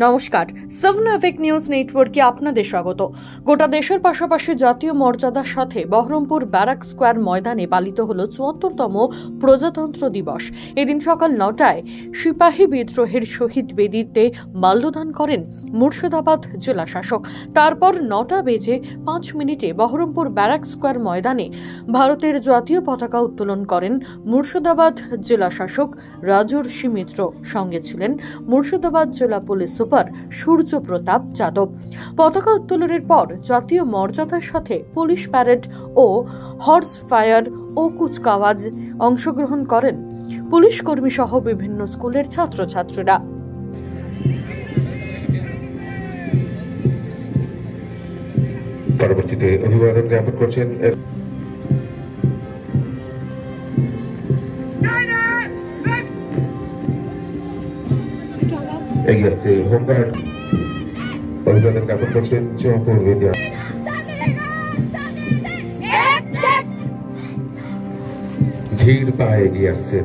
নমস্কার, 7 আফেক নিউজ নেটওয়ার্কে আপনাদের স্বাগত। গোটা দেশের পাশাপাশি জাতীয় মর্যাদার সাথে বহরমপুর ব্যারাক স্কোয়ার ময়দানে পালিত হল ৭৪তম প্রজাতন্ত্র দিবস। এদিন সকাল ৯টায় সিপাহী বিদ্রোহের শহীদ বেদিতে মাল্যদান করেন মুর্শিদাবাদ জেলা শাসক। তারপর ৯টা বেজে ৫ মিনিটে বহরমপুর ব্যারাক স্কোয়ার ময়দানে ভারতের জাতীয় পতাকা উত্তোলন করেন মুর্শিদাবাদ জেলা শাসক রাজর্ষি মিত্র। সঙ্গে ছিলেন মুর্শিদাবাদ জেলা পুলিশ সুপার সূর্য প্রতাপ যাদব। পতাকা উত্তোলনের পর জাতীয় মর্যাদার সাথে পুলিশ প্যারেড ও হর্স ফায়ার ও কুচকাওয়াজ অংশগ্রহণ করেন পুলিশ কর্মী সহ বিভিন্ন স্কুলের ছাত্রছাত্রীরা। পরবর্তীতে অভিবাদন জ্ঞাপন করছেন এগিয়ে আসছে হোমগার্ড। অভিবাদন জ্ঞাপন করছেন চৌপুর বিদ্যা। ধীর পায়ে এগিয়ে আসছে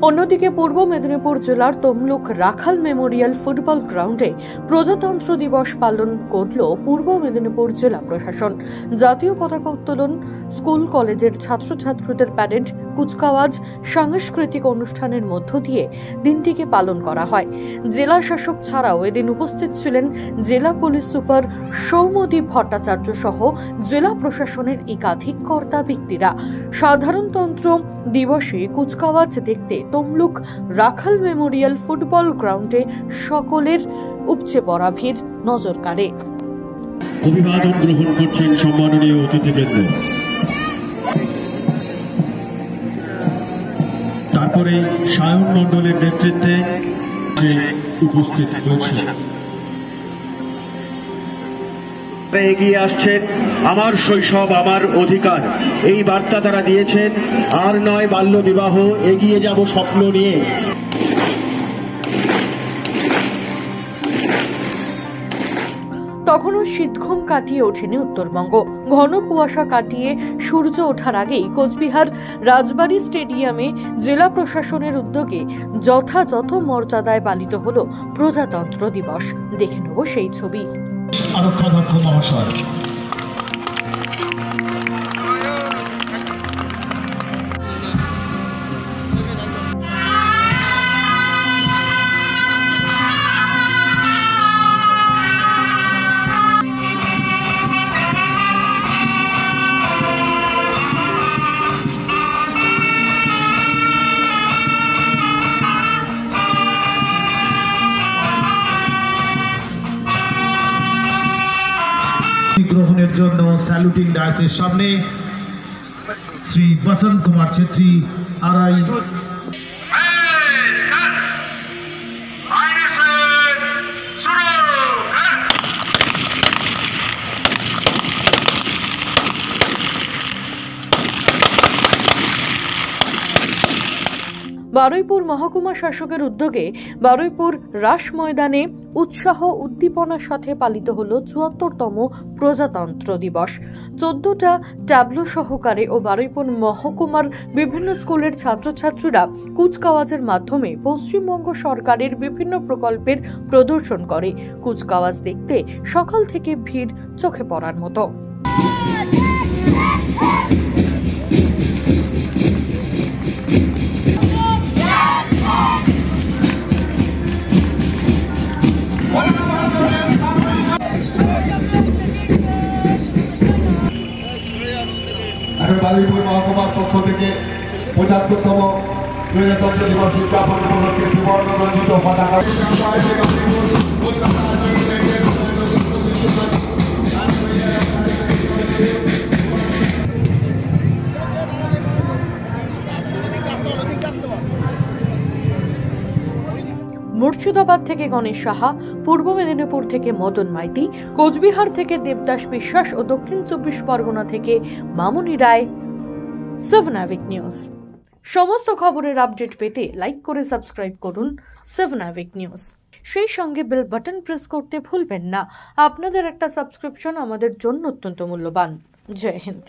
অন্যদিকে পূর্ব মেদিনীপুর জেলার তমলুক রাখাল মেমোরিয়াল ফুটবল গ্রাউন্ডে প্রজাতন্ত্র দিবস পালন করল পূর্ব মেদিনীপুর জেলা প্রশাসন। জাতীয় পতাকা উত্তোলন, স্কুল কলেজের ছাত্রছাত্রীদের প্যারেড, কুচকাওয়াজ, সাংস্কৃতিক অনুষ্ঠানের মধ্য দিয়ে দিনটিকে পালন করা হয়। জেলা শাসক ছাড়াও এদিন উপস্থিত ছিলেন জেলা পুলিশ সুপার সৌম্যদীপ ভট্টাচার্য সহ জেলা প্রশাসনের একাধিক কর্তা ব্যক্তিরা। সাধারণতন্ত্র দিবসে কুচকাওয়াজ দেখতে তমলুক রাখাল মেমোরিয়াল ফুটবল গ্রাউন্ডে সকলের উপচে পড়া ভিড় নজর কাড়ে। অভিবাদন গ্রহণ করছেন সম্মাননীয় অতিথিবৃন্দ। তারপরে সায়ন মণ্ডলের নেতৃত্বে উপস্থিত হয়েছে। এগিয়ে আসছেন আমার শৈশব আমার অধিকার, এই বার্তা তারা দিয়েছেন। আর নয় বাল্য বিবাহ, এগিয়ে যাব স্বপ্ন নিয়ে। তখনও শীতঘুম কাটিয়ে ওঠেনি উত্তরবঙ্গ। ঘন কুয়াশা কাটিয়ে সূর্য ওঠার আগেই কোচবিহার রাজবাড়ী স্টেডিয়ামে জেলা প্রশাসনের উদ্যোগে যথাযথ মর্যাদায় পালিত হল প্রজাতন্ত্র দিবস। দেখে নেব সেই ছবি। আরক্ষাধ্যক্ষ মহাশয়, গ্রহণের জন্য স্যালুটিং ডায়াসের সামনে শ্রী বসন্ত কুমার ছেত্রী আড়াই। বারুইপুর মহকুমা শাসকের উদ্যোগে বারুইপুর রাস ময়দানে উৎসাহ উদ্দীপনার সাথে পালিত হল ৭৪তম প্রজাতন্ত্র দিবস। ১৪টা ট্যাবলো সহকারে ও বারুইপুর মহকুমার বিভিন্ন স্কুলের ছাত্রছাত্রীরা কুচকাওয়াজের মাধ্যমে পশ্চিমবঙ্গ সরকারের বিভিন্ন প্রকল্পের প্রদর্শন করে। কুচকাওয়াজ দেখতে সকাল থেকে ভিড় চোখে পড়ার মতো। বারুইপুর মহকুমার পক্ষ থেকে ৭৫তম প্রজাতন্ত্র দিবস উদযাপন উপলক্ষে সুবর্ণ রঞ্জিত পতাকা মুর্শিদাবাদ থেকে গণেশ সাহা, পূর্ব মেদিনীপুর থেকে মদন মাইতি, কোচবিহার থেকে দেবদাস বিশ্বাস ও দক্ষিণ ২৪ পরগনা থেকে মামুনি রায়। 7 আফেক নিউজ। সমস্ত খবরের আপডেট পেতে লাইক করে সাবস্ক্রাইব করুন 7 আভিক নিউজ। সেই সঙ্গে বেল বাটন প্রেস করতে ভুলবেন না। আপনাদের একটা সাবস্ক্রিপশন আমাদের জন্য অত্যন্ত মূল্যবান। জয় হিন্দ।